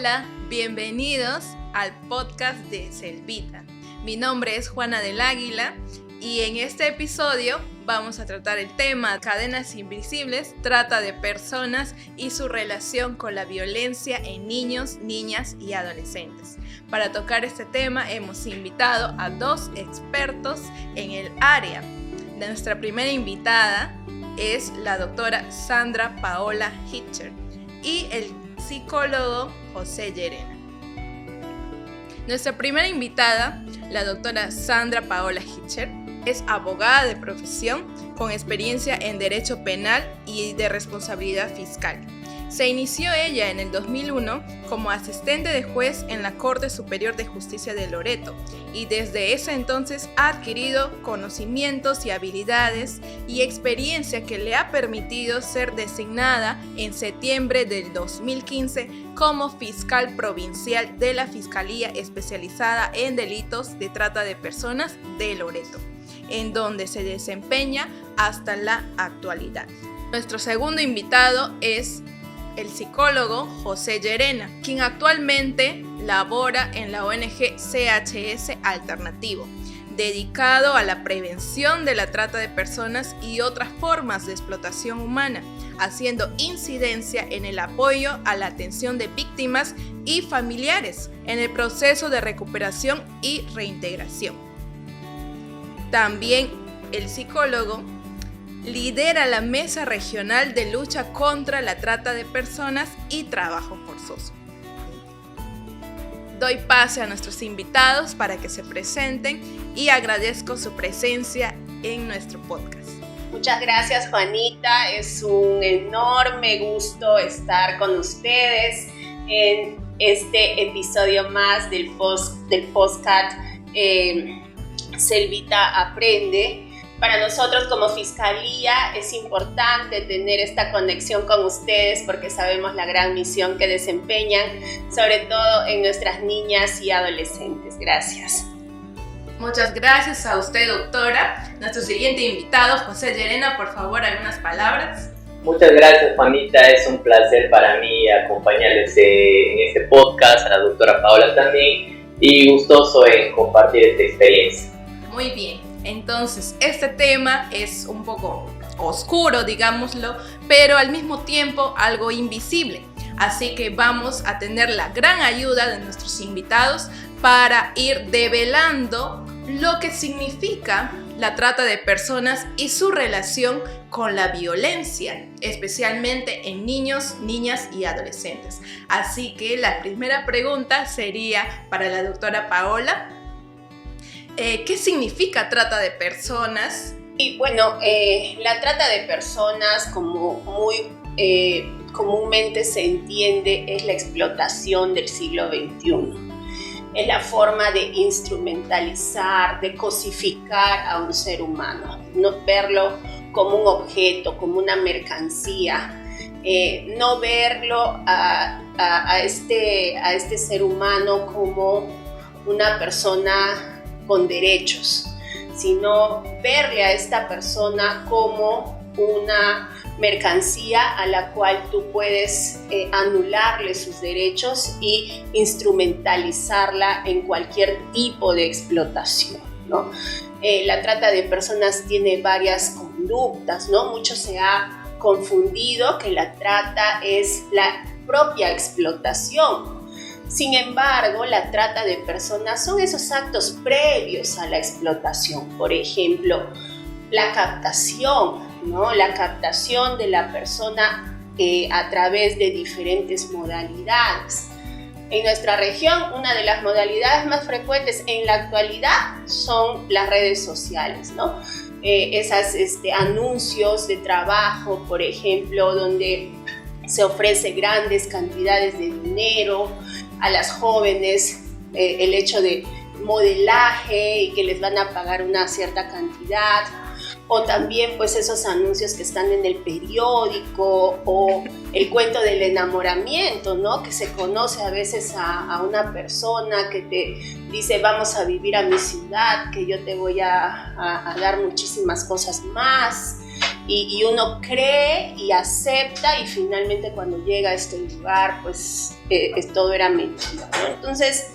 Hola, bienvenidos al podcast de Selvita. Mi nombre es Juana del Águila y en este episodio vamos a tratar el tema Cadenas Invisibles, trata de personas y su relación con la violencia en niños, niñas y adolescentes. Para tocar este tema hemos invitado a dos expertos en el área. Nuestra primera invitada es la doctora Sandra Paola Hitcher y el psicólogo José Llerena. Nuestra primera invitada, la doctora Sandra Paola Hitcher, es abogada de profesión con experiencia en derecho penal y de responsabilidad fiscal. Se inició ella en el 2001 como asistente de juez en la Corte Superior de Justicia de Loreto y desde ese entonces ha adquirido conocimientos y habilidades y experiencia que le ha permitido ser designada en septiembre del 2015 como fiscal provincial de la Fiscalía Especializada en Delitos de Trata de Personas de Loreto, en donde se desempeña hasta la actualidad. Nuestro segundo invitado es el psicólogo José Llerena, quien actualmente labora en la ONG CHS Alternativo, dedicado a la prevención de la trata de personas y otras formas de explotación humana, haciendo incidencia en el apoyo a la atención de víctimas y familiares en el proceso de recuperación y reintegración. También el psicólogo lidera la Mesa Regional de Lucha contra la Trata de Personas y Trabajo Forzoso. Doy pase a nuestros invitados para que se presenten y agradezco su presencia en nuestro podcast. Muchas gracias, Juanita. Es un enorme gusto estar con ustedes en este episodio más del podcast Selvita Aprende. Para nosotros como Fiscalía es importante tener esta conexión con ustedes porque sabemos la gran misión que desempeñan, sobre todo en nuestras niñas y adolescentes. Gracias. Muchas gracias a usted, doctora. Nuestro siguiente invitado, José Llerena, por favor, algunas palabras. Muchas gracias, Juanita. Es un placer para mí acompañarles en este podcast, a la doctora Paola también, y gustoso en compartir esta experiencia. Muy bien. Entonces, este tema es un poco oscuro, digámoslo, pero al mismo tiempo algo invisible. Así que vamos a tener la gran ayuda de nuestros invitados para ir develando lo que significa la trata de personas y su relación con la violencia, especialmente en niños, niñas y adolescentes. Así que la primera pregunta sería para la doctora Paola. ¿Qué significa trata de personas? Y bueno, la trata de personas, como muy comúnmente se entiende, es la explotación del siglo XXI. Es la forma de instrumentalizar, de cosificar a un ser humano, no verlo como un objeto, como una mercancía, no verlo a este ser humano como una persona con derechos, sino verle a esta persona como una mercancía a la cual tú puedes anularle sus derechos y instrumentalizarla en cualquier tipo de explotación, ¿no? La trata de personas tiene varias conductas, ¿no? Mucho se ha confundido que la trata es la propia explotación. Sin embargo, la trata de personas son esos actos previos a la explotación. Por ejemplo, la captación, ¿no? La captación de la persona a través de diferentes modalidades. En nuestra región, una de las modalidades más frecuentes en la actualidad son las redes sociales, ¿no? Esas anuncios de trabajo, por ejemplo, donde se ofrece grandes cantidades de dinero a las jóvenes, el hecho de modelaje y que les van a pagar una cierta cantidad, o también pues esos anuncios que están en el periódico, o el cuento del enamoramiento, ¿no? Que se conoce a veces a una persona que te dice vamos a vivir a mi ciudad, que yo te voy a dar muchísimas cosas más. y uno cree y acepta, y finalmente cuando llega a este lugar, pues todo era mentira, ¿no? Entonces,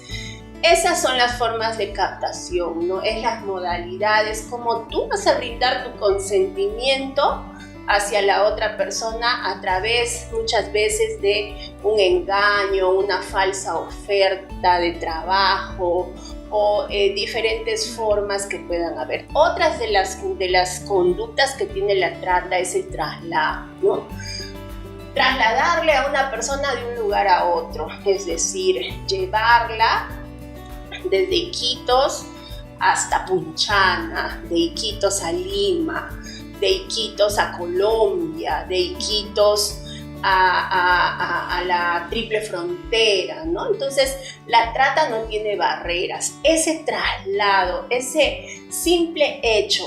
esas son las formas de captación, ¿no? Es las modalidades, como tú vas a brindar tu consentimiento hacia la otra persona a través muchas veces de un engaño, una falsa oferta de trabajo o diferentes formas que puedan haber. Otras de las conductas que tiene la trata es el traslado, ¿no? Trasladarle a una persona de un lugar a otro, es decir, llevarla desde Iquitos hasta Punchana, de Iquitos a Lima, de Iquitos a Colombia, de Iquitos a la triple frontera, ¿no? Entonces, la trata no tiene barreras. Ese traslado, ese simple hecho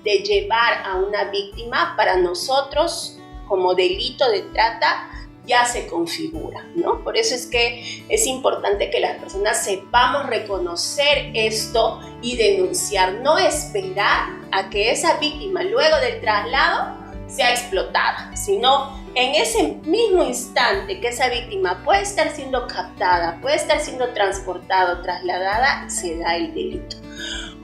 de llevar a una víctima, para nosotros, como delito de trata, ya se configura, ¿no? Por eso es que es importante que las personas sepamos reconocer esto y denunciar, no esperar a que esa víctima luego del traslado sea explotada, sino en ese mismo instante que esa víctima puede estar siendo captada, puede estar siendo transportada o trasladada, se da el delito.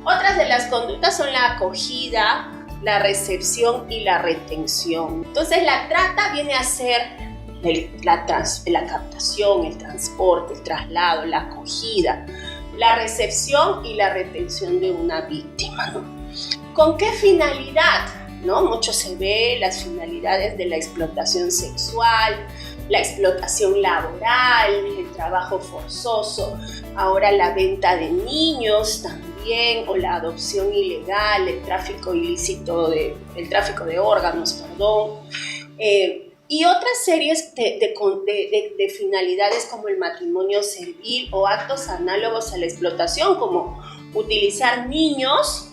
Otras de las conductas son la acogida, la recepción y la retención. Entonces la trata viene a ser la captación, el transporte, el traslado, la acogida, la recepción y la retención de una víctima, ¿no? ¿Con qué finalidad? ¿No? Mucho se ve las finalidades de la explotación sexual, la explotación laboral, el trabajo forzoso, ahora la venta de niños también, o la adopción ilegal, el tráfico ilícito, el tráfico de órganos, perdón. Y otras series de finalidades como el matrimonio servil o actos análogos a la explotación, como utilizar niños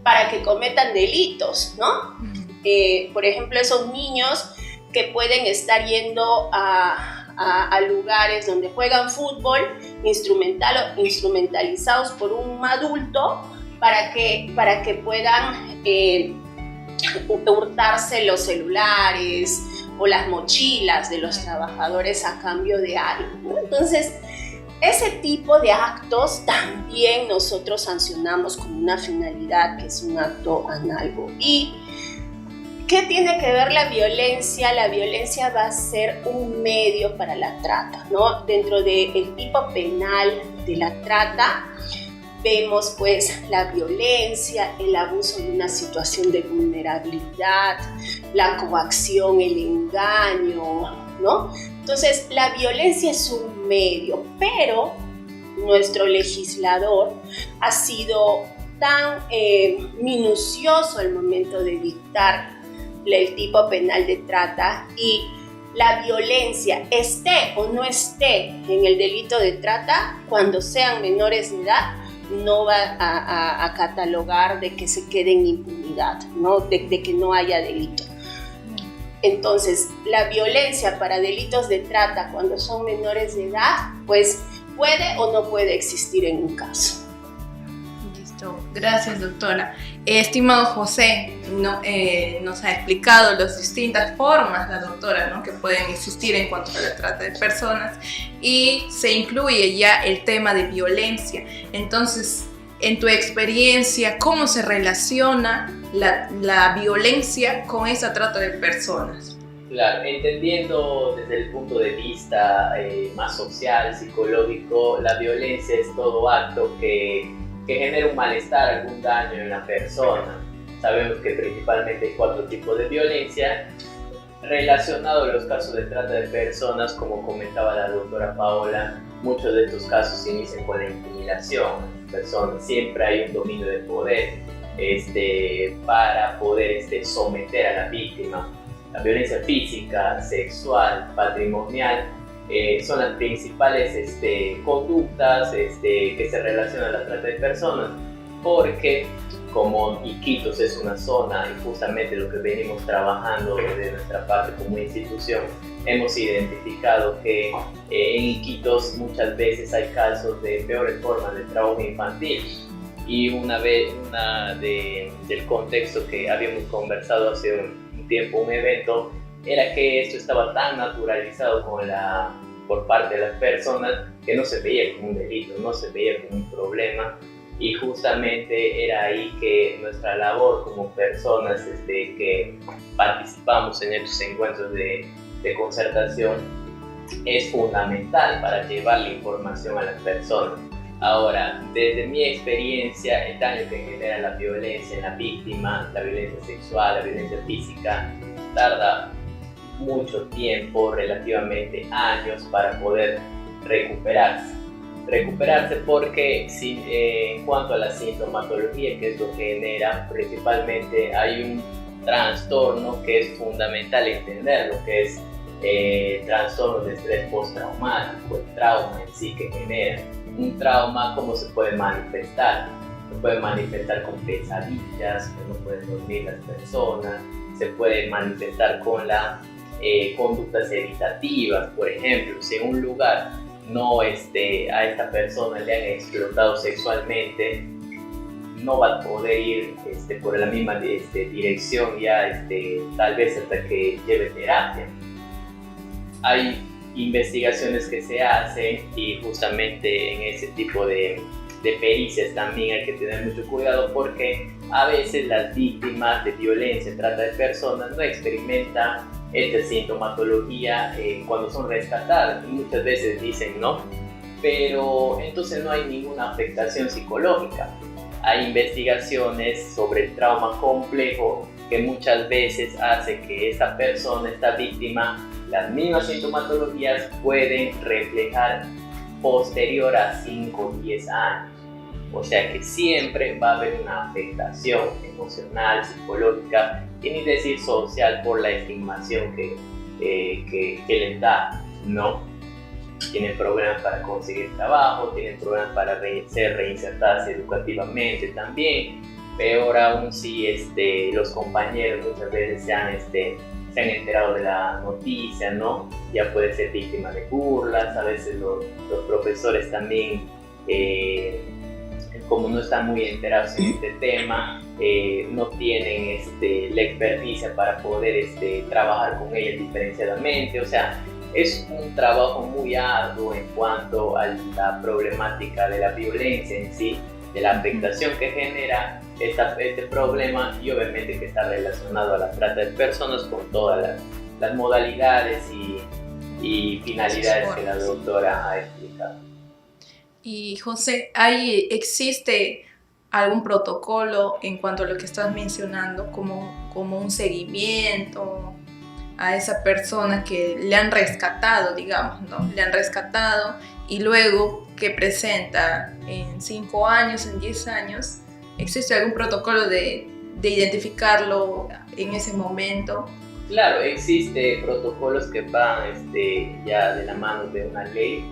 para que cometan delitos, ¿no? Por ejemplo, esos niños que pueden estar yendo a lugares donde juegan fútbol instrumentalizados por un adulto para que puedan hurtarse los celulares o las mochilas de los trabajadores a cambio de algo, ¿no? Entonces, ese tipo de actos también nosotros sancionamos con una finalidad que es un acto análogo. ¿Y qué tiene que ver la violencia? La violencia va a ser un medio para la trata, ¿no? Dentro del tipo penal de la trata vemos pues la violencia, el abuso de una situación de vulnerabilidad, la coacción, el engaño, ¿no? Entonces, la violencia es un medio, pero nuestro legislador ha sido tan minucioso al momento de dictar el tipo penal de trata, y la violencia esté o no esté en el delito de trata, cuando sean menores de edad, no va a catalogar de que se quede en impunidad, ¿no? De que no haya delito. Entonces, la violencia para delitos de trata cuando son menores de edad, pues puede o no puede existir en un caso. Listo, gracias doctora. Estimado José, nos ha explicado las distintas formas, la doctora, ¿no?, que pueden existir en cuanto a la trata de personas, y se incluye ya el tema de violencia. Entonces, en tu experiencia, ¿cómo se relaciona la violencia con esa trata de personas? Claro, entendiendo desde el punto de vista más social, psicológico, la violencia es todo acto que genera un malestar, algún daño en la persona. Sabemos que principalmente hay 4 tipos de violencia. Relacionado a los casos de trata de personas, como comentaba la doctora Paola, muchos de estos casos inician con la intimidación de las personas. Siempre hay un dominio de poder para poder someter a la víctima. La violencia física, sexual, patrimonial son las principales conductas que se relacionan a la trata de personas, porque como Iquitos es una zona, y justamente lo que venimos trabajando desde nuestra parte como institución, hemos identificado que en Iquitos muchas veces hay casos de peores formas de trabajo infantil. Y del contexto que habíamos conversado hace un tiempo un evento, era que esto estaba tan naturalizado por parte de las personas que no se veía como un delito, no se veía como un problema, y justamente era ahí que nuestra labor como personas que participamos en estos encuentros de concertación es fundamental para llevar la información a las personas. Ahora, desde mi experiencia, el daño que genera la violencia en la víctima, la violencia sexual, la violencia física, tarda mucho tiempo, relativamente años, para poder recuperarse. Recuperarse porque en cuanto a la sintomatología, que es lo que genera, principalmente hay un trastorno que es fundamental entender, lo que es trastorno de estrés postraumático, el trauma en sí que genera. Un trauma, ¿cómo se puede manifestar? Se puede manifestar con pesadillas, que no pueden dormir las personas, se puede manifestar con las conductas evitativas. Por ejemplo, si en un lugar a esta persona le han explotado sexualmente, no va a poder ir por la misma dirección ya tal vez hasta que lleve terapia. Hay investigaciones que se hacen y justamente en ese tipo de pericias también hay que tener mucho cuidado, porque a veces las víctimas de violencia, trata de personas, no experimentan esta sintomatología cuando son rescatadas, y muchas veces dicen no, pero entonces no hay ninguna afectación psicológica. Hay investigaciones sobre el trauma complejo que muchas veces hace que esta persona, esta víctima, las mismas sintomatologías pueden reflejar posterior a 5 o 10 años. O sea que siempre va a haber una afectación emocional, psicológica, y ni decir social, por la estigmación que les da, ¿no? Tienen problemas para conseguir trabajo, tienen problemas para ser reinsertadas educativamente también. Peor aún si los compañeros muchas veces se han enterado de la noticia, ¿no? Ya puede ser víctima de burlas. A veces los profesores también, como no están muy enterados en este tema, no tienen la experticia para poder trabajar con ellas diferenciadamente. O sea, es un trabajo muy arduo en cuanto a la problemática de la violencia en sí, de la afectación que genera este problema, y obviamente que está relacionado a la trata de personas con todas las modalidades y finalidades que la doctora ha explicado. Y José, ¿existe algún protocolo en cuanto a lo que estás mencionando, como un seguimiento a esa persona que le han rescatado, digamos, ¿no? Le han rescatado y luego que presenta en 5 años, en 10 años, ¿existe algún protocolo de identificarlo en ese momento? Claro, existe protocolos que van ya de la mano de una ley,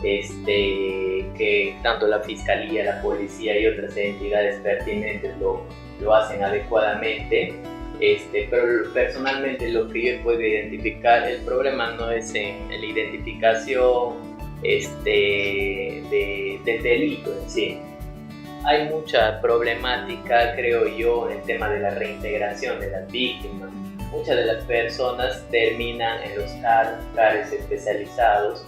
que tanto la fiscalía, la policía y otras entidades pertinentes lo hacen adecuadamente. Pero personalmente lo que yo puedo identificar, el problema no es en la identificación del delito en sí. Hay mucha problemática, creo yo, en el tema de la reintegración de las víctimas. Muchas de las personas terminan en los CARs especializados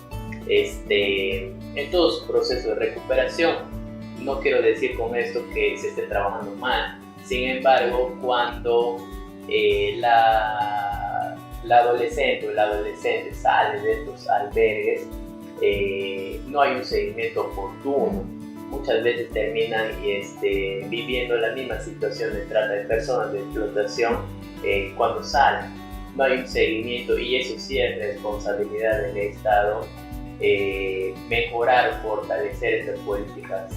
en todo su proceso de recuperación. No quiero decir con esto que se esté trabajando mal. Sin embargo, cuando la adolescente o el adolescente sale de estos albergues, no hay un seguimiento oportuno. Muchas veces terminan viviendo la misma situación de trata de personas, de explotación, cuando salen. No hay un seguimiento, y eso sí es responsabilidad del Estado, mejorar o fortalecer estas políticas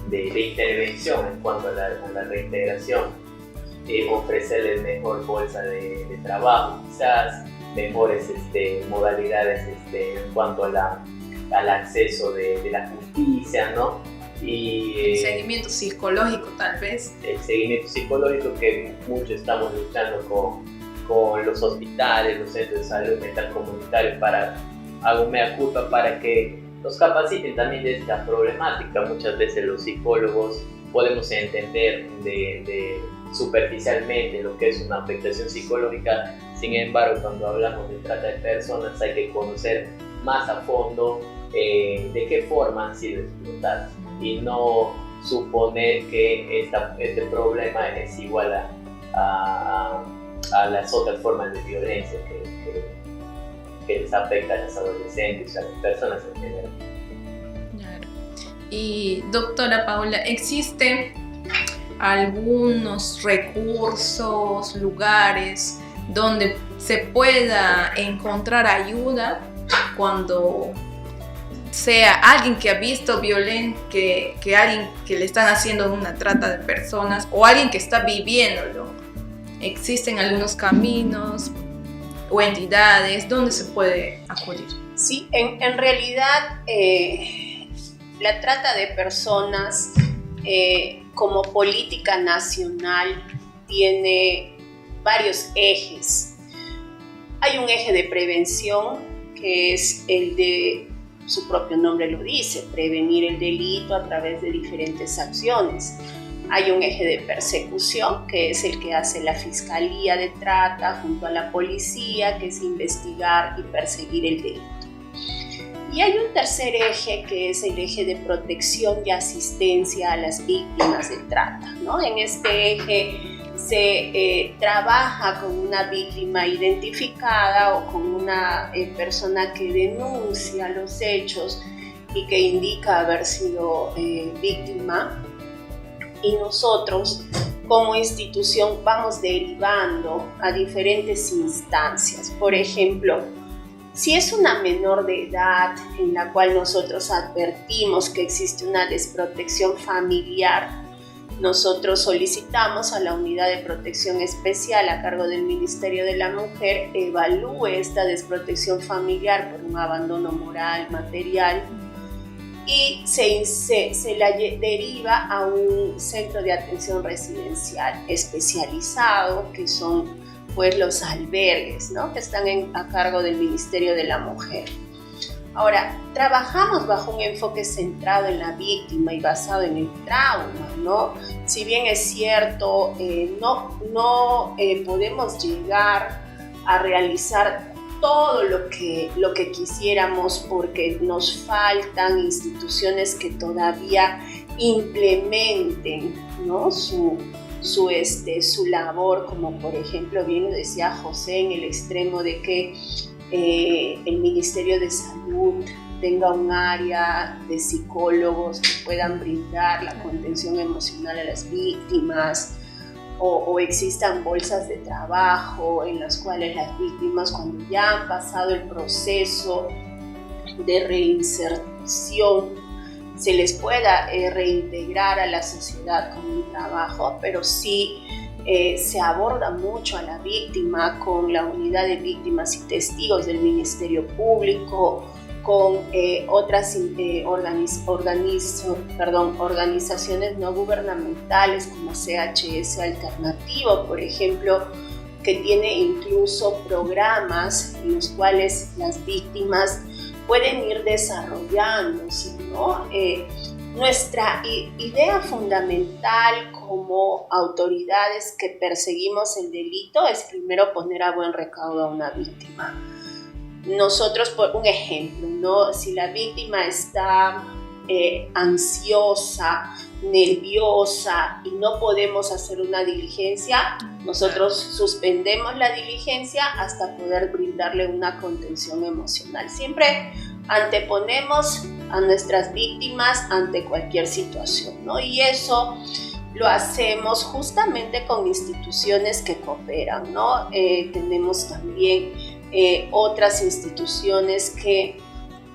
de intervención en cuanto a la reintegración. Ofrecerles mejor bolsa de trabajo, quizás mejores modalidades en cuanto al acceso de la justicia, ¿no? Y el seguimiento psicológico, tal vez. El seguimiento psicológico, que mucho estamos luchando con los hospitales, los centros de salud mental comunitarios, hago mea culpa, para que los capaciten también de esta problemática. Muchas veces los psicólogos podemos entender de superficialmente lo que es una afectación psicológica. Sin embargo, cuando hablamos de trata de personas hay que conocer más a fondo de qué forma han sido explotadas y no suponer que este problema es igual a las otras formas de violencia que les afecta a los adolescentes, a las personas en general. Claro. Y doctora Paula, ¿existen algunos recursos, lugares donde se pueda encontrar ayuda cuando sea alguien que ha visto violencia, que alguien que le están haciendo una trata de personas o alguien que está viviéndolo? ¿Existen algunos caminos o entidades donde se puede acudir? Sí, en realidad la trata de personas como política nacional tiene varios ejes. Hay un eje de prevención que es el de, su propio nombre lo dice, prevenir el delito a través de diferentes acciones. Hay un eje de persecución, que es el que hace la Fiscalía de Trata junto a la policía, que es investigar y perseguir el delito. Y hay un tercer eje, que es el eje de protección y asistencia a las víctimas de trata, ¿no? En este eje se trabaja con una víctima identificada o con una persona que denuncia los hechos y que indica haber sido víctima. Y nosotros, como institución, vamos derivando a diferentes instancias. Por ejemplo, si es una menor de edad en la cual nosotros advertimos que existe una desprotección familiar, nosotros solicitamos a la Unidad de Protección Especial a cargo del Ministerio de la Mujer evalúe esta desprotección familiar por un abandono moral, material, y se la deriva a un centro de atención residencial especializado, que son pues los albergues, ¿no? Que están a cargo del Ministerio de la Mujer. Ahora, trabajamos bajo un enfoque centrado en la víctima y basado en el trauma, ¿no? Si bien es cierto, no podemos llegar a realizar todo lo que quisiéramos, porque nos faltan instituciones que todavía implementen, ¿no? su labor, como por ejemplo bien lo decía José, en el extremo de que el Ministerio de Salud tenga un área de psicólogos que puedan brindar la contención emocional a las víctimas, o existan bolsas de trabajo en las cuales las víctimas, cuando ya han pasado el proceso de reinserción, se les pueda reintegrar a la sociedad con un trabajo, pero sí se aborda mucho a la víctima con la Unidad de Víctimas y Testigos del Ministerio Público, con otras organizaciones no gubernamentales como CHS Alternativo, por ejemplo, que tiene incluso programas en los cuales las víctimas pueden ir desarrollándose, ¿no? Nuestra idea fundamental como autoridades que perseguimos el delito es primero poner a buen recaudo a una víctima. Nosotros, por un ejemplo, ¿no? Si la víctima está ansiosa, nerviosa y no podemos hacer una diligencia, nosotros suspendemos la diligencia hasta poder brindarle una contención emocional. Siempre anteponemos a nuestras víctimas ante cualquier situación, ¿no? Y eso lo hacemos justamente con instituciones que cooperan, ¿no? Tenemos también otras instituciones que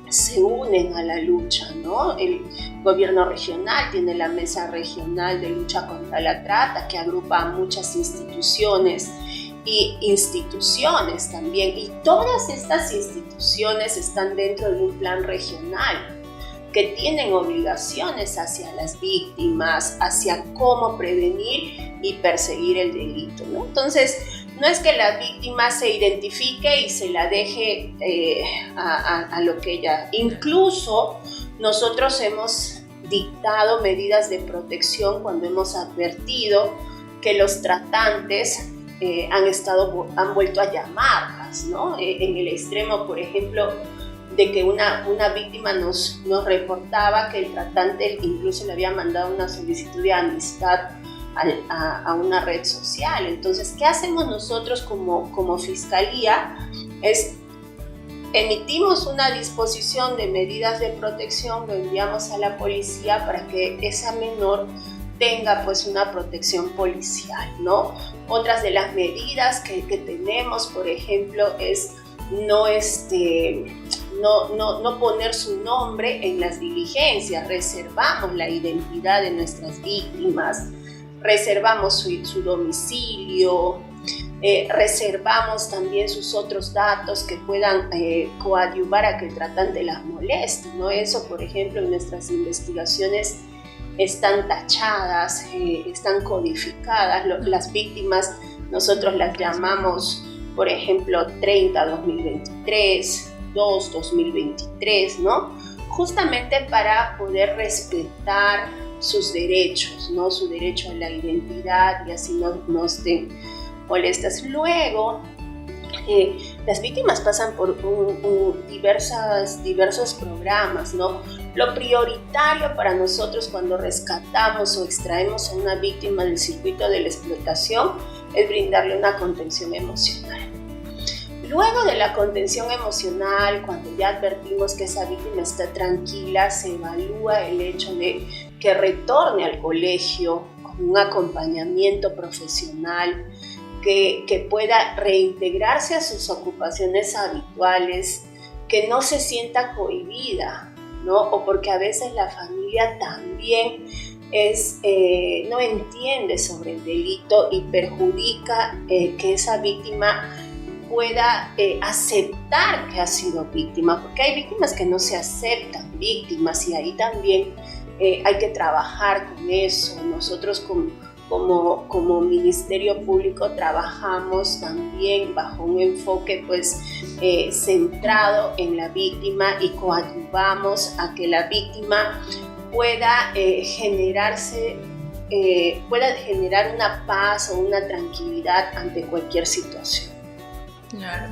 se unen a la lucha, ¿no? El gobierno regional tiene la Mesa Regional de Lucha contra la Trata, que agrupa a muchas instituciones y instituciones también, y todas estas instituciones están dentro de un plan regional que tienen obligaciones hacia las víctimas, hacia cómo prevenir y perseguir el delito, ¿no? Entonces, no es que la víctima se identifique y se la deje a lo que ella. Incluso nosotros hemos dictado medidas de protección cuando hemos advertido que los tratantes han vuelto a llamarlas, ¿no? En el extremo, por ejemplo, de que una víctima nos reportaba que el tratante incluso le había mandado una solicitud de amistad a una red social. Entonces, ¿qué hacemos nosotros como fiscalía? Emitimos una disposición de medidas de protección, lo enviamos a la policía para que esa menor tenga pues una protección policial, ¿no? Otras de las medidas que tenemos, por ejemplo, es no poner su nombre en las diligencias. Reservamos la identidad de nuestras víctimas, reservamos su domicilio, reservamos también sus otros datos que puedan coadyuvar a que el tratante las moleste, ¿no? Eso, por ejemplo, en nuestras investigaciones están tachadas, están codificadas. Las víctimas nosotros las llamamos, por ejemplo, 30-2023, 2-2023, ¿no? Justamente para poder respetar sus derechos, ¿no? Su derecho a la identidad y así no estén molestas. Luego, las víctimas pasan por diversos programas, ¿no? Lo prioritario para nosotros cuando rescatamos o extraemos a una víctima del circuito de la explotación es brindarle una contención emocional. Luego de la contención emocional, cuando ya advertimos que esa víctima está tranquila, se evalúa el hecho de que retorne al colegio con un acompañamiento profesional, que pueda reintegrarse a sus ocupaciones habituales, que no se sienta cohibida, ¿no? O porque a veces la familia también no entiende sobre el delito y perjudica que esa víctima pueda aceptar que ha sido víctima, porque hay víctimas que no se aceptan víctimas y ahí también hay que trabajar con eso. Nosotros como Ministerio Público trabajamos también bajo un enfoque pues centrado en la víctima y coadyuvamos a que la víctima pueda generar una paz o una tranquilidad ante cualquier situación. Claro.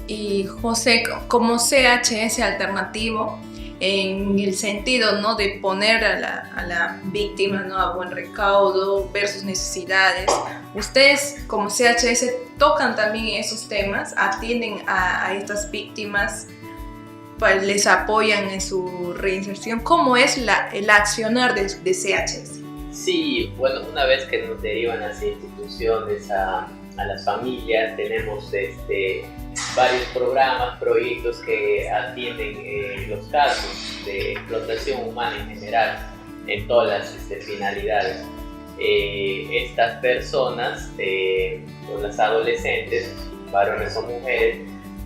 Y José, como CHS alternativo, en el sentido, ¿no?, de poner a la víctima, ¿no?, a buen recaudo, ver sus necesidades, ustedes como CHS tocan también esos temas, atienden a estas víctimas, pues, les apoyan en su reinserción. ¿Cómo es el accionar de CHS? Sí, bueno, una vez que nos derivan las instituciones a las familias, tenemos varios programas, proyectos que atienden los casos de explotación humana en general, en todas las finalidades. Estas personas, las adolescentes, varones o mujeres,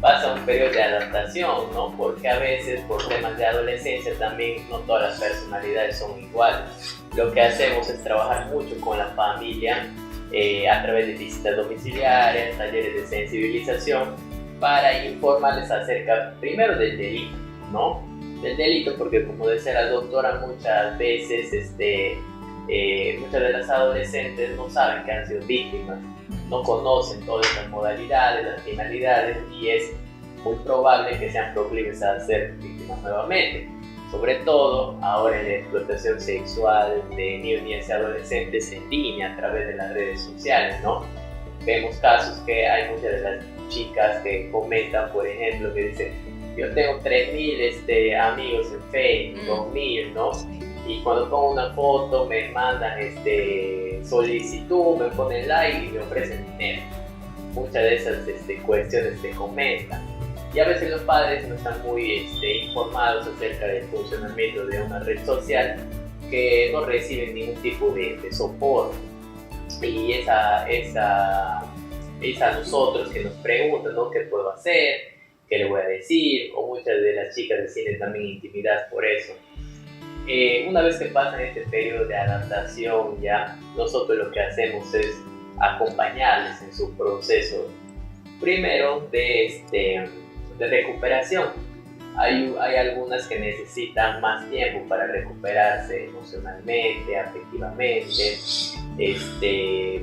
pasan un periodo de adaptación, ¿no? Porque a veces por temas de adolescencia también no todas las personalidades son iguales. Lo que hacemos es trabajar mucho con la familia a través de visitas domiciliarias, talleres de sensibilización, para informarles acerca primero del delito, ¿no? Del delito, porque como decía la doctora, muchas veces muchas de las adolescentes no saben que han sido víctimas, no conocen todas las modalidades, las finalidades, y es muy probable que sean proclives a ser víctimas nuevamente. Sobre todo ahora en la explotación sexual de niños, niñas y adolescentes en línea a través de las redes sociales, ¿no? Vemos casos que hay muchas de las chicas que comentan, por ejemplo, que dicen: yo tengo 3.000 amigos en Facebook, 2.000, ¿no? Y cuando pongo una foto me mandan solicitud, me ponen like y me ofrecen dinero. Muchas de esas cuestiones se comentan. Y a veces los padres no están muy informados acerca del funcionamiento de una red social, que no reciben ningún tipo de soporte. Y es a nosotros que nos preguntan, ¿no?, ¿qué puedo hacer? ¿Qué le voy a decir? O muchas de las chicas se sienten también intimidadas por eso. Una vez que pasan este periodo de adaptación, ya nosotros lo que hacemos es acompañarles en su proceso, primero de recuperación, Hay algunas que necesitan más tiempo para recuperarse emocionalmente, afectivamente,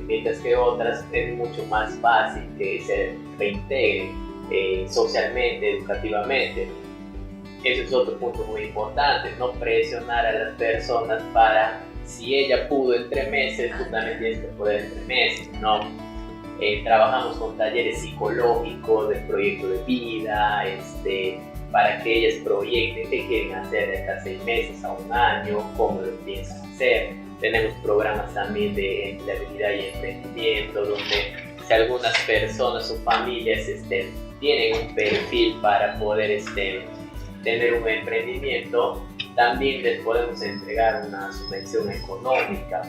mientras que otras es mucho más fácil que se reintegren socialmente, educativamente. Eso es otro punto muy importante, no presionar a las personas para, si ella pudo en 3 meses, tú también tienes que poder en 3 meses, ¿no? Trabajamos con talleres psicológicos del proyecto de vida, para que ellas proyecten qué quieren hacer de acá a 6 meses, a 1 año, cómo lo piensan hacer. Tenemos programas también de empleabilidad y emprendimiento, donde si algunas personas o familias tienen un perfil para poder tener un emprendimiento, también les podemos entregar una subvención económica,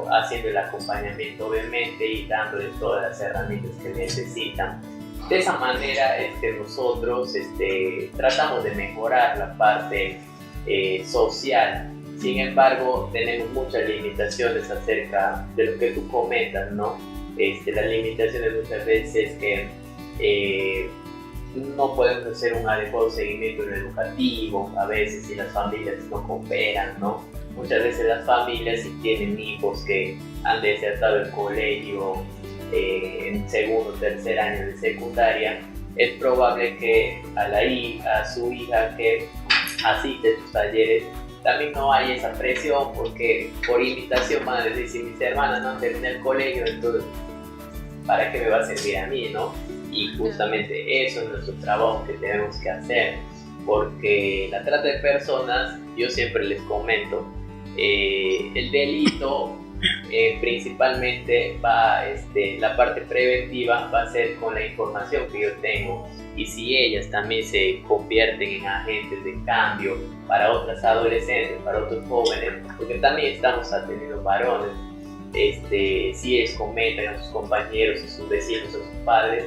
haciendo el acompañamiento obviamente y dándoles todas las herramientas que necesitan. De esa manera nosotros tratamos de mejorar la parte social. Sin embargo, tenemos muchas limitaciones acerca de lo que tú comentas, ¿no? Las limitaciones muchas veces que no podemos hacer un adecuado seguimiento en lo educativo, a veces si las familias no cooperan, ¿no? Muchas veces las familias, si tienen hijos que han desertado el colegio en 2º o 3er año de secundaria, es probable que a su hija que asiste a sus talleres también no hay esa presión, porque por invitación van a decir, si mis hermanas no terminan el colegio, entonces ¿para qué me va a servir a mí, no? Y justamente eso es nuestro trabajo que tenemos que hacer, porque la trata de personas, yo siempre les comento, el delito principalmente la parte preventiva va a ser con la información que yo tengo, y si ellas también se convierten en agentes de cambio para otras adolescentes, para otros jóvenes, porque también estamos atendiendo varones, si ellos comentan a sus compañeros, a sus vecinos, a sus padres,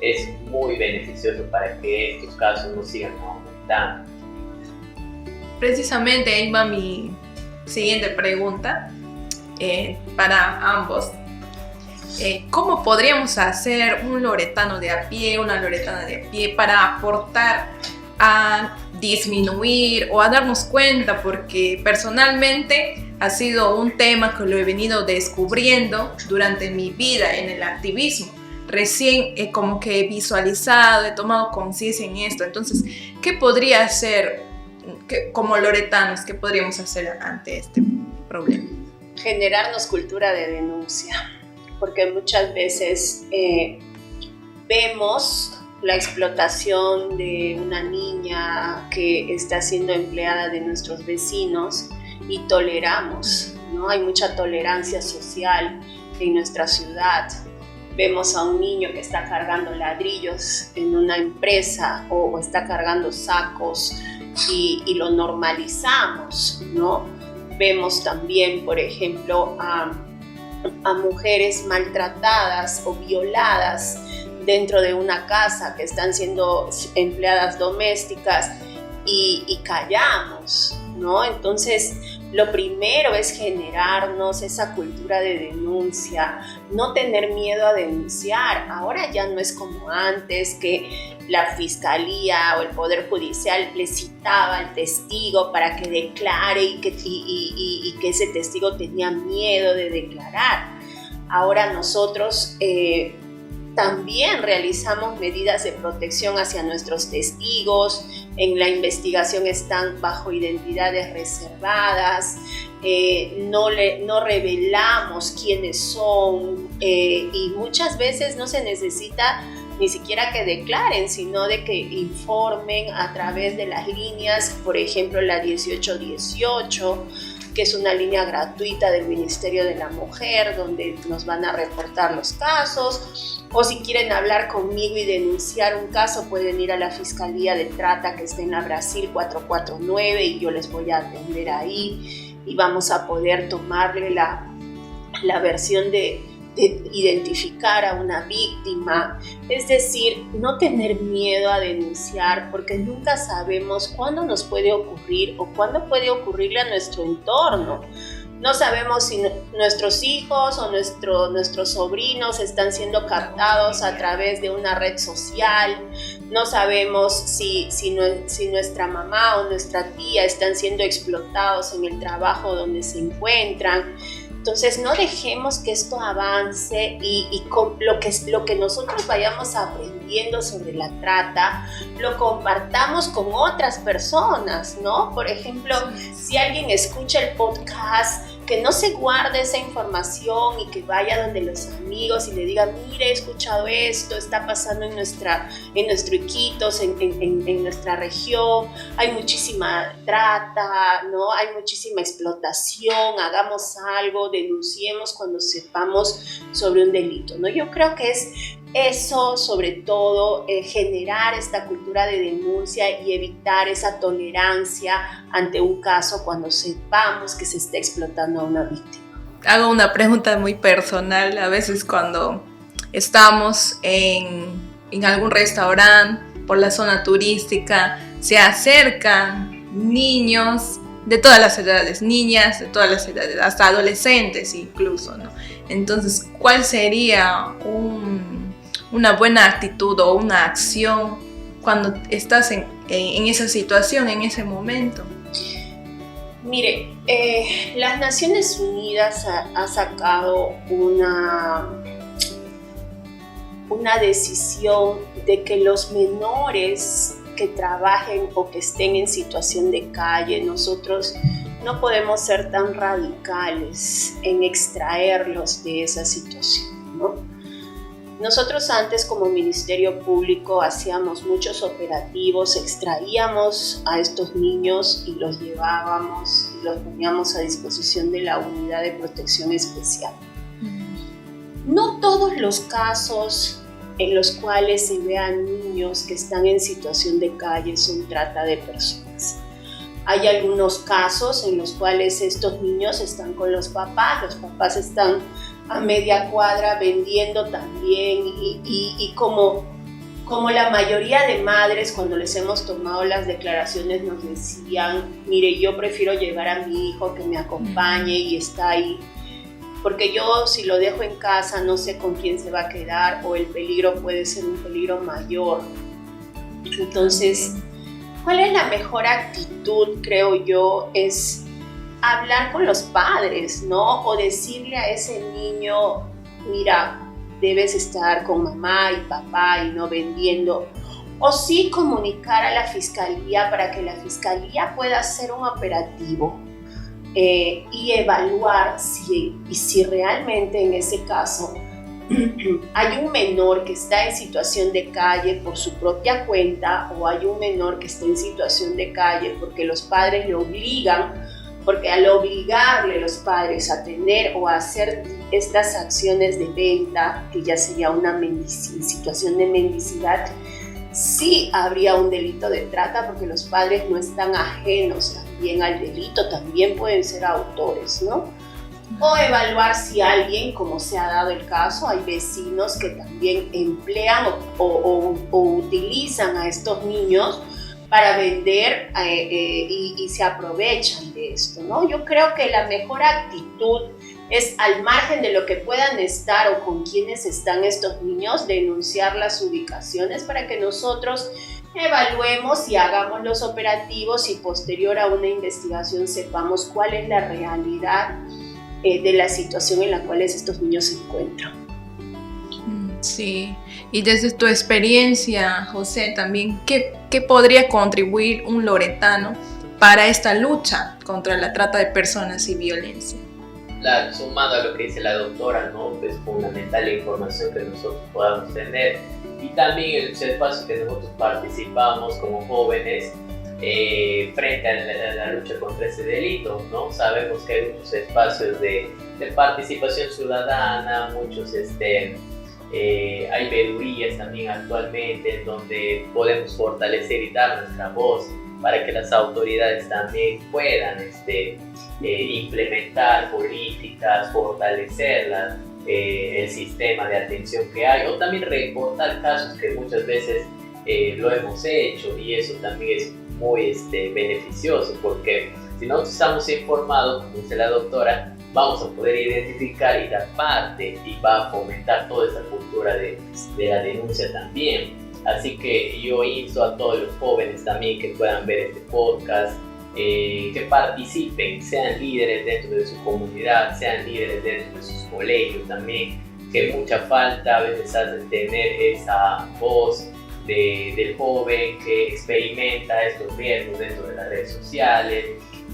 es muy beneficioso para que estos casos no sigan aumentando. Precisamente ahí va mi siguiente pregunta para ambos. ¿Cómo podríamos hacer un loretano de a pie, una loretana de a pie para aportar a disminuir o a darnos cuenta? Porque personalmente ha sido un tema que lo he venido descubriendo durante mi vida en el activismo. Recién como que he visualizado, he tomado conciencia en esto. Entonces, ¿qué podría hacer como loretanos? ¿Qué podríamos hacer ante este problema? Generarnos cultura de denuncia, porque muchas veces vemos la explotación de una niña que está siendo empleada de nuestros vecinos y toleramos, ¿no? Hay mucha tolerancia social en nuestra ciudad. Vemos a un niño que está cargando ladrillos en una empresa o está cargando sacos y lo normalizamos, ¿no? Vemos también, por ejemplo, a mujeres maltratadas o violadas dentro de una casa que están siendo empleadas domésticas y callamos, ¿no? Entonces, lo primero es generarnos esa cultura de denuncia, no tener miedo a denunciar. Ahora ya no es como antes, que la fiscalía o el poder judicial le citaba al testigo para que declare y que ese testigo tenía miedo de declarar. Ahora nosotros también realizamos medidas de protección hacia nuestros testigos. En la investigación están bajo identidades reservadas, no revelamos quiénes son, y muchas veces no se necesita ni siquiera que declaren, sino de que informen a través de las líneas, por ejemplo la 1818, que es una línea gratuita del Ministerio de la Mujer, donde nos van a reportar los casos. O si quieren hablar conmigo y denunciar un caso, pueden ir a la Fiscalía de Trata, que está en la Brasil 449, y yo les voy a atender ahí y vamos a poder tomarle la versión de identificar a una víctima. Es decir, no tener miedo a denunciar, porque nunca sabemos cuándo nos puede ocurrir o cuándo puede ocurrirle a nuestro entorno. No sabemos si nuestros hijos o nuestros sobrinos están siendo captados a través de una red social. No sabemos si nuestra mamá o nuestra tía están siendo explotados en el trabajo donde se encuentran. Entonces no dejemos que esto avance y con lo que nosotros vayamos aprendiendo sobre la trata, lo compartamos con otras personas, ¿no? Por ejemplo, si alguien escucha el podcast, que no se guarde esa información y que vaya donde los amigos y le diga, mire, he escuchado esto, está pasando en nuestro Iquitos, en nuestra región, hay muchísima trata, ¿no? Hay muchísima explotación, hagamos algo, denunciemos cuando sepamos sobre un delito, ¿no? Yo creo que es eso, sobre todo, generar esta cultura de denuncia y evitar esa tolerancia ante un caso cuando sepamos que se está explotando a una víctima. Hago una pregunta muy personal. A veces cuando estamos en algún restaurante por la zona turística, se acercan niños de todas las edades, niñas de todas las edades, hasta adolescentes incluso, ¿no? Entonces, ¿cuál sería una buena actitud o una acción cuando estás en esa situación, en ese momento? Mire, las Naciones Unidas ha sacado una decisión de que los menores que trabajen o que estén en situación de calle, nosotros no podemos ser tan radicales en extraerlos de esa situación, ¿no? Nosotros antes como Ministerio Público hacíamos muchos operativos, extraíamos a estos niños y los llevábamos y los poníamos a disposición de la Unidad de Protección Especial. No todos los casos en los cuales se vean niños que están en situación de calle son trata de personas. Hay algunos casos en los cuales estos niños están con los papás están a media cuadra vendiendo también y como la mayoría de madres cuando les hemos tomado las declaraciones nos decían, mire, yo prefiero llevar a mi hijo que me acompañe y está ahí, porque yo si lo dejo en casa no sé con quién se va a quedar o el peligro puede ser un peligro mayor. Entonces, ¿cuál es la mejor actitud, creo yo? Es hablar con los padres, ¿no? O decirle a ese niño, mira, debes estar con mamá y papá y no vendiendo. O sí comunicar a la fiscalía para que la fiscalía pueda hacer un operativo y evaluar si realmente en ese caso hay un menor que está en situación de calle por su propia cuenta o hay un menor que está en situación de calle porque los padres le obligan, porque al obligarle los padres a tener o a hacer estas acciones de venta, que ya sería una situación de mendicidad, sí habría un delito de trata porque los padres no están ajenos también al delito, también pueden ser autores, ¿no? O evaluar si alguien, como se ha dado el caso, hay vecinos que también emplean o utilizan a estos niños para vender y se aprovechan de esto, ¿no? Yo creo que la mejor actitud es, al margen de lo que puedan estar o con quienes están estos niños, denunciar las ubicaciones para que nosotros evaluemos y hagamos los operativos y posterior a una investigación sepamos cuál es la realidad de la situación en la cual estos niños se encuentran. Sí, y desde tu experiencia, José, también, ¿qué podría contribuir un loretano para esta lucha contra la trata de personas y violencia? Claro, sumado a lo que dice la doctora, ¿no? Es fundamental la información que nosotros podamos tener y también el espacio que nosotros participamos como jóvenes frente a la lucha contra ese delito, ¿no? Sabemos que hay muchos espacios de participación ciudadana, muchos hay veedurías también actualmente en donde podemos fortalecer y dar nuestra voz para que las autoridades también puedan implementar políticas, fortalecerlas, el sistema de atención que hay, o también reportar casos que muchas veces lo hemos hecho, y eso también es muy beneficioso, porque si nosotros estamos informados, como dice la doctora, vamos a poder identificar y dar parte, y va a fomentar toda esa cultura de la denuncia también. Así que yo insto a todos los jóvenes también que puedan ver este podcast, que participen, sean líderes dentro de su comunidad, sean líderes dentro de sus colegios también, que mucha falta a veces hace tener esa voz del joven que experimenta estos riesgos dentro de las redes sociales,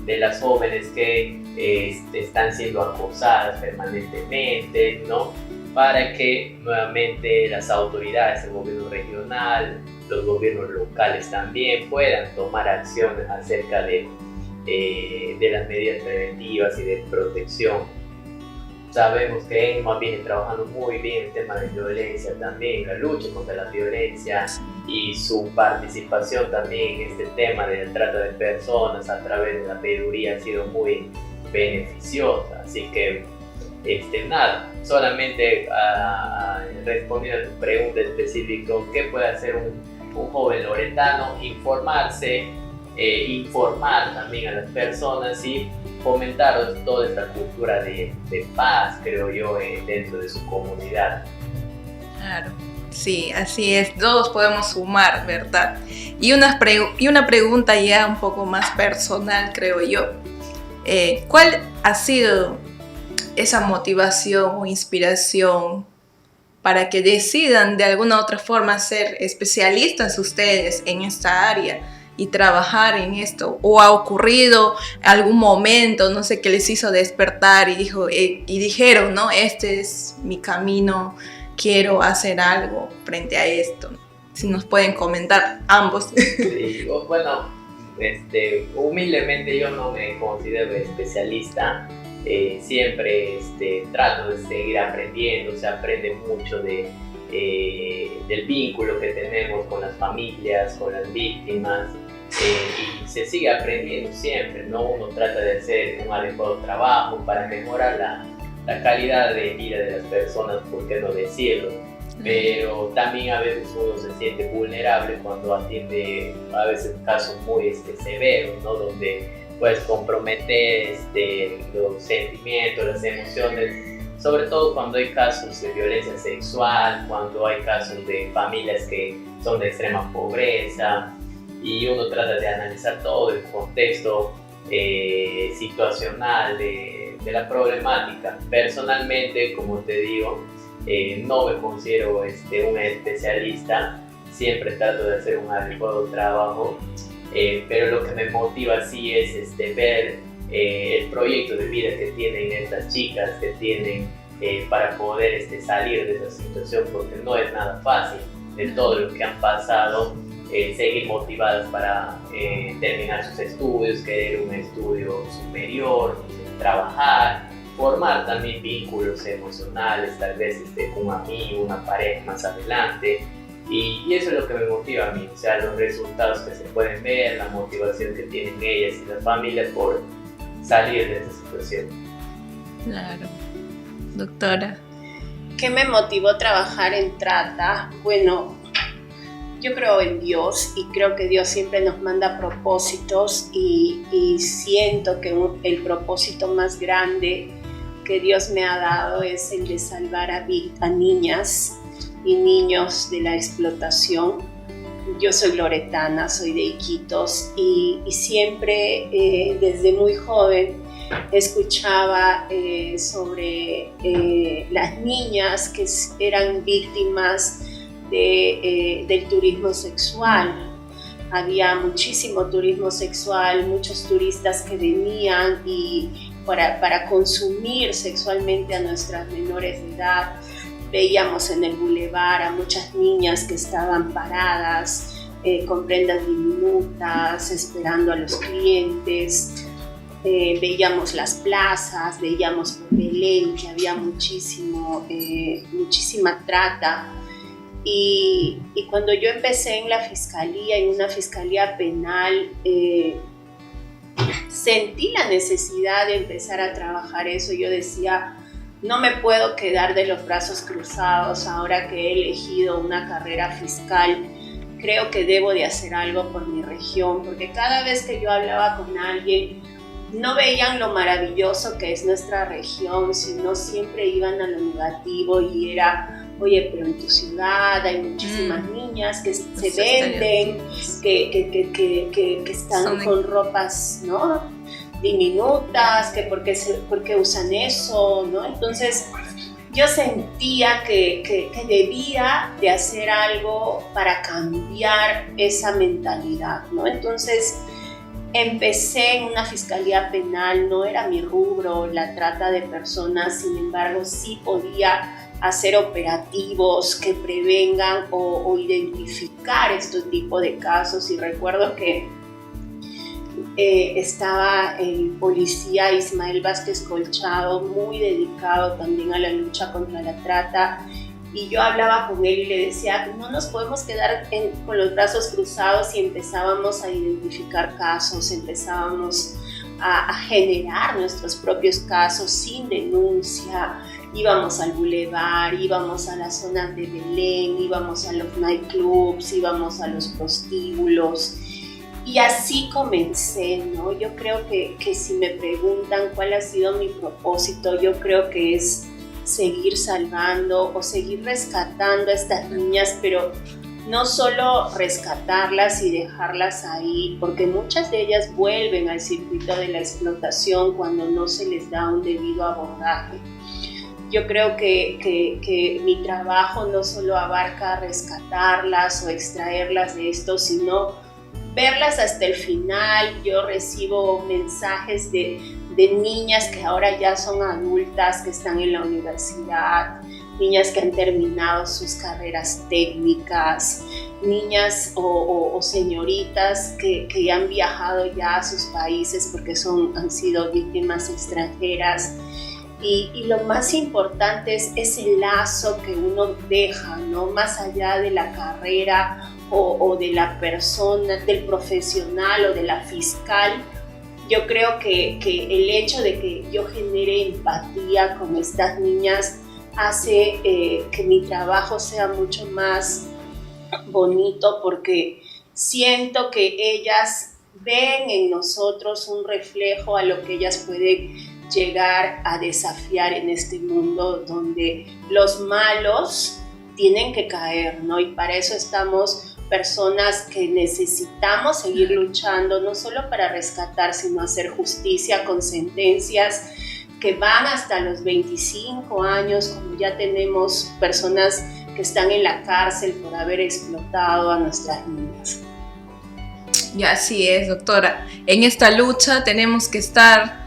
de las jóvenes que están siendo acosadas permanentemente, ¿no? Para que nuevamente las autoridades, el gobierno regional, los gobiernos locales también puedan tomar acciones acerca de las medidas preventivas y de protección. Sabemos que ENMA viene trabajando muy bien el tema de violencia también, la lucha contra la violencia y su participación también en este tema de la trata de personas a través de la veeduría ha sido muy beneficiosa. Así que nada, solamente respondiendo a tu pregunta específica, ¿qué puede hacer un joven loretano? Informarse, informar también a las personas y fomentar toda esta cultura de paz, creo yo, dentro de su comunidad. Claro, sí, así es, todos podemos sumar, ¿verdad? Y una pregunta ya un poco más personal, creo yo. ¿Cuál ha sido esa motivación o inspiración para que decidan de alguna u otra forma ser especialistas ustedes en esta área y trabajar en esto? ¿O ha ocurrido algún momento, no sé, que les hizo despertar y dijeron, no, este es mi camino, quiero hacer algo frente a esto? Si nos pueden comentar ambos. Sí, bueno, humildemente yo no me considero especialista. Siempre trato de seguir aprendiendo, se aprende mucho del vínculo que tenemos con las familias, con las víctimas, y se sigue aprendiendo siempre, ¿no? Uno trata de hacer un adecuado trabajo para mejorar la calidad de vida de las personas, ¿por qué no decirlo? Pero también a veces uno se siente vulnerable cuando atiende a veces casos muy severos, ¿no? Donde puedes comprometer los sentimientos, las emociones, sobre todo cuando hay casos de violencia sexual, cuando hay casos de familias que son de extrema pobreza, y uno trata de analizar todo el contexto situacional de la problemática. Personalmente, como te digo, no me considero un especialista, siempre trato de hacer un adecuado trabajo. Pero lo que me motiva sí es ver el proyecto de vida que tienen estas chicas, que tienen para poder salir de esa situación, porque no es nada fácil de todo lo que han pasado, seguir motivadas para terminar sus estudios, querer un estudio superior, trabajar, formar también vínculos emocionales, tal vez con un amigo, una pareja más adelante. Y eso es lo que me motiva a mí, o sea, los resultados que se pueden ver, la motivación que tienen ellas y las familias por salir de esta situación. Claro. Doctora. ¿Qué me motivó a trabajar en trata? Bueno, yo creo en Dios y creo que Dios siempre nos manda propósitos y siento que el propósito más grande que Dios me ha dado es el de salvar a niñas y niños de la explotación. Yo soy loretana, soy de Iquitos y siempre desde muy joven escuchaba sobre las niñas que eran víctimas del turismo sexual. Había muchísimo turismo sexual, muchos turistas que venían para consumir sexualmente a nuestras menores de edad. Veíamos en el bulevar a muchas niñas que estaban paradas con prendas diminutas, esperando a los clientes. Veíamos las plazas, veíamos por Belén que había muchísima trata. Y cuando yo empecé en la fiscalía, en una fiscalía penal, sentí la necesidad de empezar a trabajar eso. Yo decía, no me puedo quedar de los brazos cruzados ahora que he elegido una carrera fiscal. Creo que debo de hacer algo por mi región, porque cada vez que yo hablaba con alguien no veían lo maravilloso que es nuestra región, sino siempre iban a lo negativo y era, oye, pero en tu ciudad hay muchísimas niñas que se venden, que están con ropas, ¿no?, diminutas, que porque usan eso, ¿no? Entonces yo sentía que debía de hacer algo para cambiar esa mentalidad, ¿no? Entonces empecé en una fiscalía penal, no era mi rubro la trata de personas, sin embargo sí podía hacer operativos que prevengan o identificar este tipo de casos. Y recuerdo que estaba el policía Ismael Vázquez Colchado, muy dedicado también a la lucha contra la trata, y yo hablaba con él y le decía, no nos podemos quedar con los brazos cruzados, y empezábamos a identificar casos, empezábamos a generar nuestros propios casos sin denuncia. Íbamos al bulevar, íbamos a las zonas de Belén, íbamos a los nightclubs, íbamos a los prostíbulos. Y así comencé, ¿no? Yo creo que si me preguntan cuál ha sido mi propósito, yo creo que es seguir salvando o seguir rescatando a estas niñas, pero no solo rescatarlas y dejarlas ahí, porque muchas de ellas vuelven al circuito de la explotación cuando no se les da un debido abordaje. Yo creo que mi trabajo no solo abarca rescatarlas o extraerlas de esto, sino verlas hasta el final. Yo recibo mensajes de niñas que ahora ya son adultas, que están en la universidad, niñas que han terminado sus carreras técnicas, niñas o señoritas que han viajado ya a sus países porque han sido víctimas extranjeras. Y lo más importante es ese lazo que uno deja, ¿no? Más allá de la carrera o de la persona, del profesional o de la fiscal. Yo creo que el hecho de que yo genere empatía con estas niñas hace que mi trabajo sea mucho más bonito, porque siento que ellas ven en nosotros un reflejo a lo que ellas pueden llegar a desafiar en este mundo donde los malos tienen que caer, ¿no? Y para eso estamos personas que necesitamos seguir luchando, no solo para rescatar, sino hacer justicia con sentencias que van hasta los 25 años, como ya tenemos personas que están en la cárcel por haber explotado a nuestras niñas. Y así es, doctora. En esta lucha tenemos que estar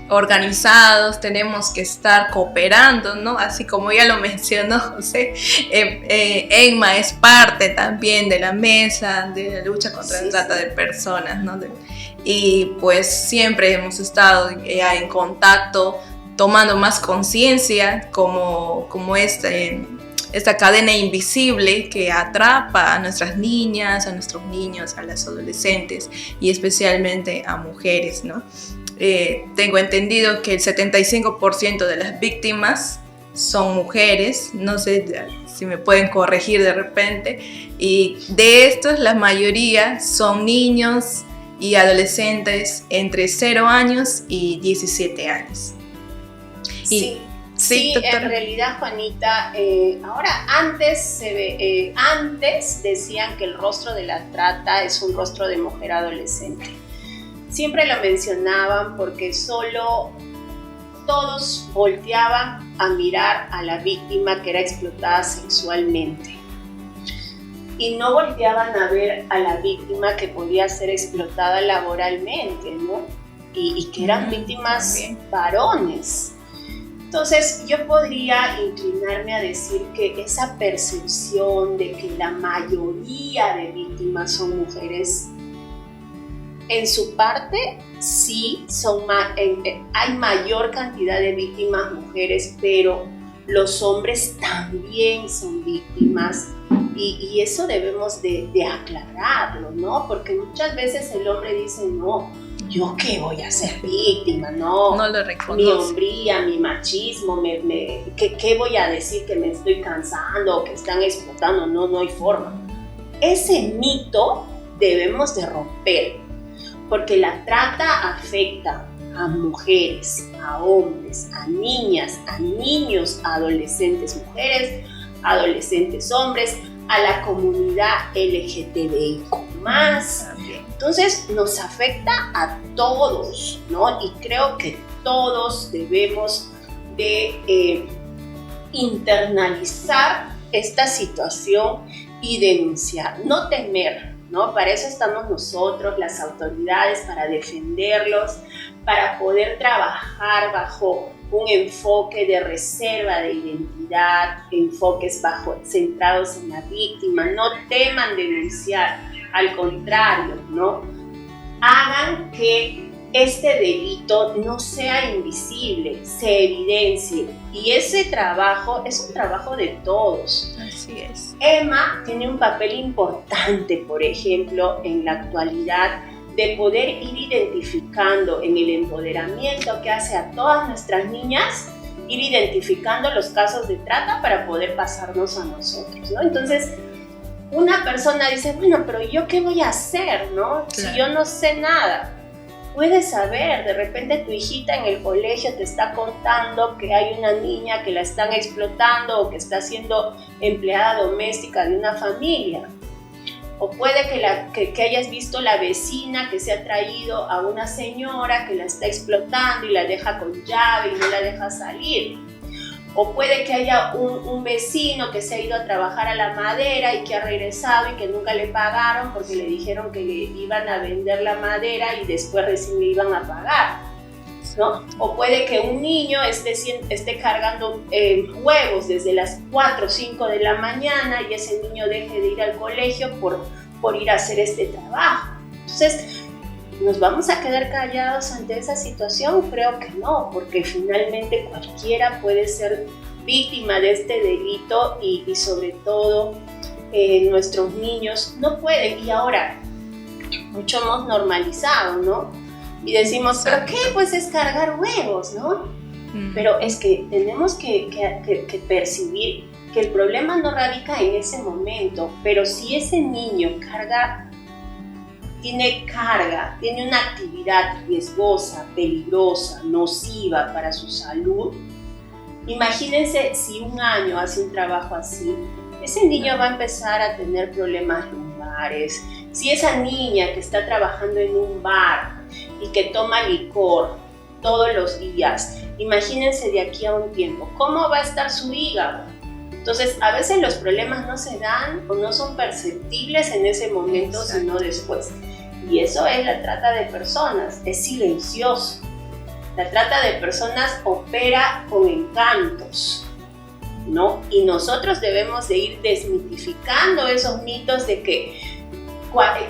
organizados, tenemos que estar cooperando, ¿no? Así como ya lo mencionó José, ENMA es parte también de la mesa de la lucha contra la trata de personas, ¿no? Y pues siempre hemos estado ya en contacto, tomando más conciencia como esta cadena invisible que atrapa a nuestras niñas, a nuestros niños, a las adolescentes y especialmente a mujeres, ¿no? Tengo entendido que el 75% de las víctimas son mujeres, no sé si me pueden corregir de repente, y de estos la mayoría son niños y adolescentes entre 0 años y 17 años. Sí, en realidad, Juanita, ahora antes decían que el rostro de la trata es un rostro de mujer adolescente. Siempre lo mencionaban porque solo todos volteaban a mirar a la víctima que era explotada sexualmente y no volteaban a ver a la víctima que podía ser explotada laboralmente, ¿no? Y que eran víctimas varones. Entonces yo podría inclinarme a decir que esa percepción de que la mayoría de víctimas son mujeres, en su parte sí hay mayor cantidad de víctimas mujeres, pero los hombres también son víctimas, y eso debemos de aclararlo, ¿no? Porque muchas veces el hombre dice, no, ¿yo qué voy a ser víctima? No lo reconozco. Mi hombría, mi machismo, ¿qué voy a decir? Que me estoy cansando o que están explotando. No hay forma. Ese mito debemos de romper, porque la trata afecta a mujeres, a hombres, a niñas, a niños, a adolescentes mujeres, adolescentes hombres, a la comunidad LGTBIQ+. Entonces nos afecta a todos, ¿no? Y creo que todos debemos de internalizar esta situación y denunciar, no temer, ¿no? Para eso estamos nosotros, las autoridades, para defenderlos, para poder trabajar bajo un enfoque de reserva de identidad, enfoques centrados en la víctima. No teman denunciar, al contrario, ¿no? Hagan que este delito no sea invisible, se evidencie. Y ese trabajo es un trabajo de todos. Así es. Emma tiene un papel importante, por ejemplo, en la actualidad, de poder ir identificando en el empoderamiento que hace a todas nuestras niñas, ir identificando los casos de trata para poder pasarnos a nosotros, ¿no? Entonces, una persona dice, bueno, pero ¿yo qué voy a hacer, no? Si yo no sé nada. Puedes saber, de repente tu hijita en el colegio te está contando que hay una niña que la están explotando o que está siendo empleada doméstica de una familia. O puede que hayas visto la vecina que se ha traído a una señora que la está explotando y la deja con llave y no la deja salir. O puede que haya un vecino que se ha ido a trabajar a la madera y que ha regresado y que nunca le pagaron porque le dijeron que le iban a vender la madera y después recién le iban a pagar, ¿no? O puede que un niño esté cargando huevos desde las 4 o 5 de la mañana y ese niño deje de ir al colegio por ir a hacer este trabajo. Entonces, ¿nos vamos a quedar callados ante esa situación? Creo que no, porque finalmente cualquiera puede ser víctima de este delito y sobre todo nuestros niños no pueden. Y ahora, mucho hemos normalizado, ¿no? Y decimos, ¿pero qué? Pues es cargar huevos, ¿no? Pero es que tenemos que percibir que el problema no radica en ese momento, pero si ese niño tiene una actividad riesgosa, peligrosa, nociva para su salud, imagínense si un año hace un trabajo así, ese niño va a empezar a tener problemas lumbares. Si esa niña que está trabajando en un bar y que toma licor todos los días, imagínense de aquí a un tiempo, ¿cómo va a estar su hígado? Entonces, a veces los problemas no se dan o no son perceptibles en ese momento, sino después. Y eso es la trata de personas, es silencioso. La trata de personas opera con encantos, ¿no? Y nosotros debemos de ir desmitificando esos mitos de que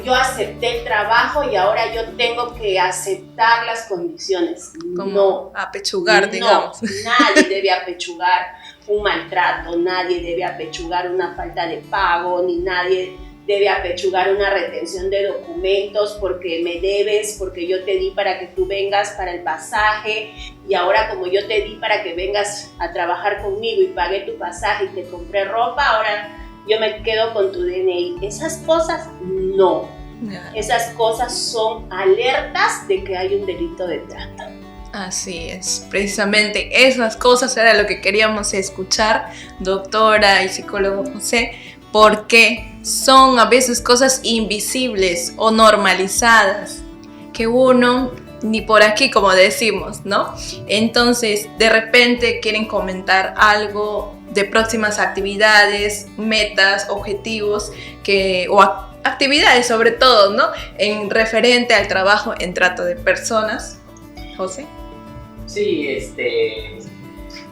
yo acepté el trabajo y ahora yo tengo que aceptar las condiciones. Como no, apechugar, digamos. Nadie debe apechugar un maltrato, nadie debe apechugar una falta de pago, ni nadie debe apechugar una retención de documentos porque me debes, porque yo te di para que tú vengas para el pasaje y ahora como yo te di para que vengas a trabajar conmigo y pagué tu pasaje y te compré ropa, ahora yo me quedo con tu DNI. Esas cosas no. Esas cosas son alertas de que hay un delito de trata. Así es, precisamente esas cosas era lo que queríamos escuchar, doctora y psicólogo José, porque son a veces cosas invisibles o normalizadas que uno ni por aquí, como decimos, ¿no? Entonces, de repente quieren comentar algo de próximas actividades, metas, objetivos o actividades sobre todo, ¿no? En referente al trabajo en trata de personas. José. Sí,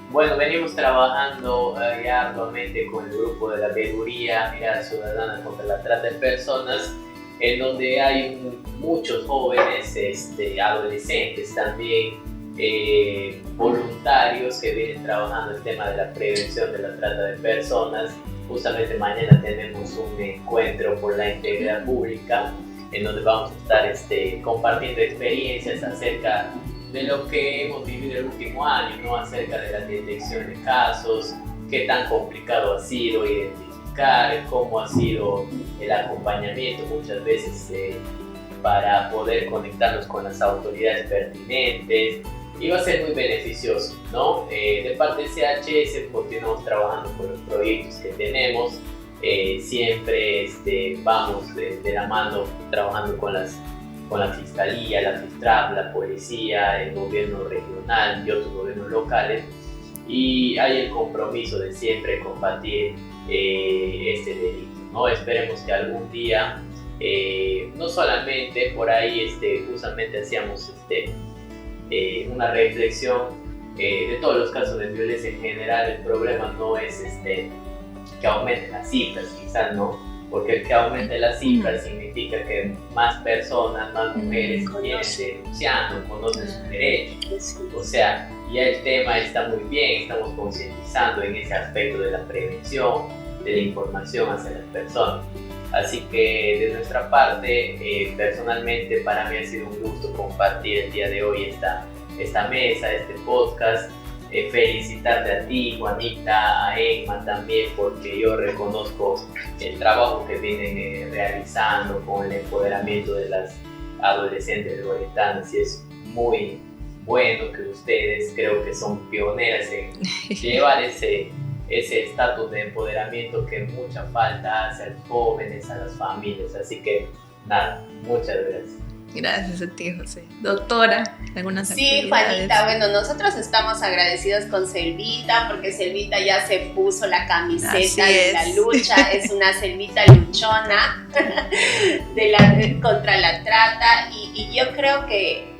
bueno, venimos trabajando ya actualmente con el grupo de la Veeduría Mirada Ciudadana contra la Trata de Personas, en donde hay muchos jóvenes, adolescentes también, voluntarios que vienen trabajando el tema de la prevención de la trata de personas. Justamente mañana tenemos un encuentro por la integridad pública, en donde vamos a estar compartiendo experiencias acerca de lo que hemos vivido el último año, ¿no? Acerca de la detección de casos, qué tan complicado ha sido identificar, cómo ha sido el acompañamiento muchas veces para poder conectarnos con las autoridades pertinentes y va a ser muy beneficioso, ¿no? De parte de CHS continuamos trabajando con los proyectos que tenemos, siempre vamos de la mano trabajando con la Fiscalía, la FISTRAP, la Policía, el gobierno regional y otros gobiernos locales, y hay el compromiso de siempre combatir este delito, ¿no? Esperemos que algún día, no solamente por ahí, justamente hacíamos una reflexión de todos los casos de violencia en general. El problema no es que aumenten las cifras, quizás, ¿no? Porque el que aumente las cifras significa que más personas, más mujeres vienen denunciando, conocen sus derechos. O sea, ya el tema está muy bien, estamos concientizando en ese aspecto de la prevención, de la información hacia las personas. Así que de nuestra parte, personalmente para mí ha sido un gusto compartir el día de hoy esta mesa, este podcast. Felicitarte a ti, Juanita, a Emma también, porque yo reconozco el trabajo que vienen realizando con el empoderamiento de las adolescentes loretanas, y es muy bueno que ustedes, creo que son pioneras en llevar ese estatus de empoderamiento que mucha falta hace a los jóvenes, a las familias. Así que nada, muchas gracias. Gracias a ti, José. Doctora, ¿algunas actividades? Sí, Juanita, bueno, nosotros estamos agradecidos con Selvita, porque Selvita ya se puso la camiseta de la lucha, es una Selvita luchona contra la trata, y yo creo que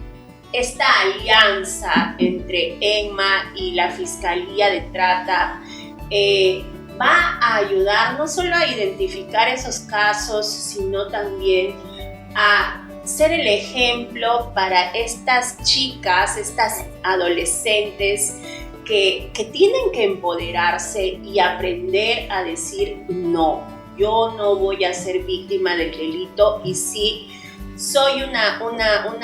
esta alianza entre ENMA y la Fiscalía de Trata va a ayudar no solo a identificar esos casos, sino también a ser el ejemplo para estas chicas, estas adolescentes que tienen que empoderarse y aprender a decir no, yo no voy a ser víctima del delito, y sí, soy una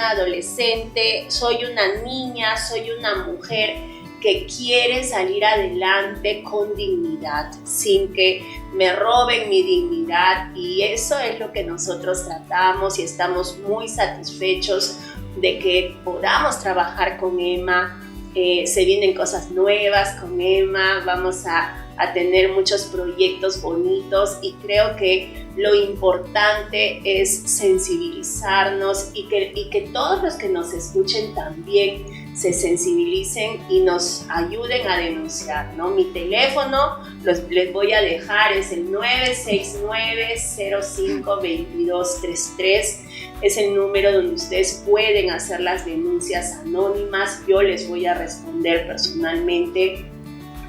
adolescente, soy una niña, soy una mujer que quiere salir adelante con dignidad, sin que me roben mi dignidad, y eso es lo que nosotros tratamos, y estamos muy satisfechos de que podamos trabajar con Emma. Se vienen cosas nuevas con Emma, vamos a tener muchos proyectos bonitos, y creo que lo importante es sensibilizarnos y que todos los que nos escuchen también se sensibilicen y nos ayuden a denunciar, ¿no? Mi teléfono les voy a dejar, es el 969-05-2233, es el número donde ustedes pueden hacer las denuncias anónimas. Yo les voy a responder personalmente,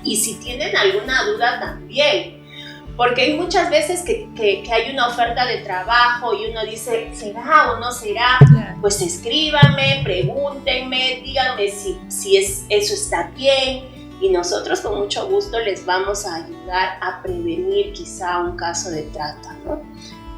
y si tienen alguna duda también, porque hay muchas veces que hay una oferta de trabajo y uno dice, ¿será o no será? Claro. Pues escríbanme, pregúntenme, díganme si eso está bien, y nosotros con mucho gusto les vamos a ayudar a prevenir quizá un caso de trata, ¿no?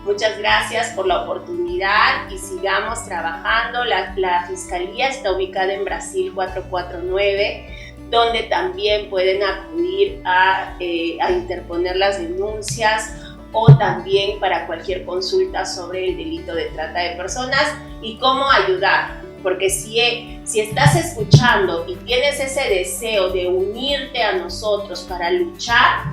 Muchas gracias por la oportunidad, y sigamos trabajando. La Fiscalía está ubicada en Brasil 449, donde también pueden acudir a interponer las denuncias, o también para cualquier consulta sobre el delito de trata de personas y cómo ayudar. Porque si estás escuchando y tienes ese deseo de unirte a nosotros para luchar,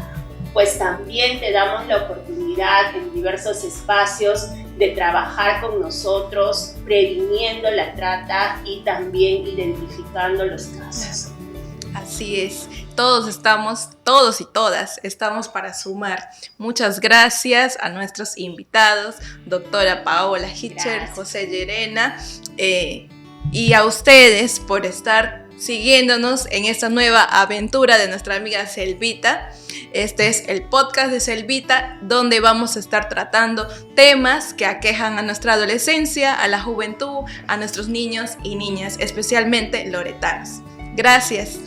pues también te damos la oportunidad en diversos espacios de trabajar con nosotros, previniendo la trata y también identificando los casos. Así es, todos y todas estamos para sumar. Muchas gracias a nuestros invitados, doctora Paola Hitcher, José Llerena, y a ustedes por estar siguiéndonos en esta nueva aventura de nuestra amiga Selvita. Este es el podcast de Selvita, donde vamos a estar tratando temas que aquejan a nuestra adolescencia, a la juventud, a nuestros niños y niñas, especialmente loretanos. Gracias.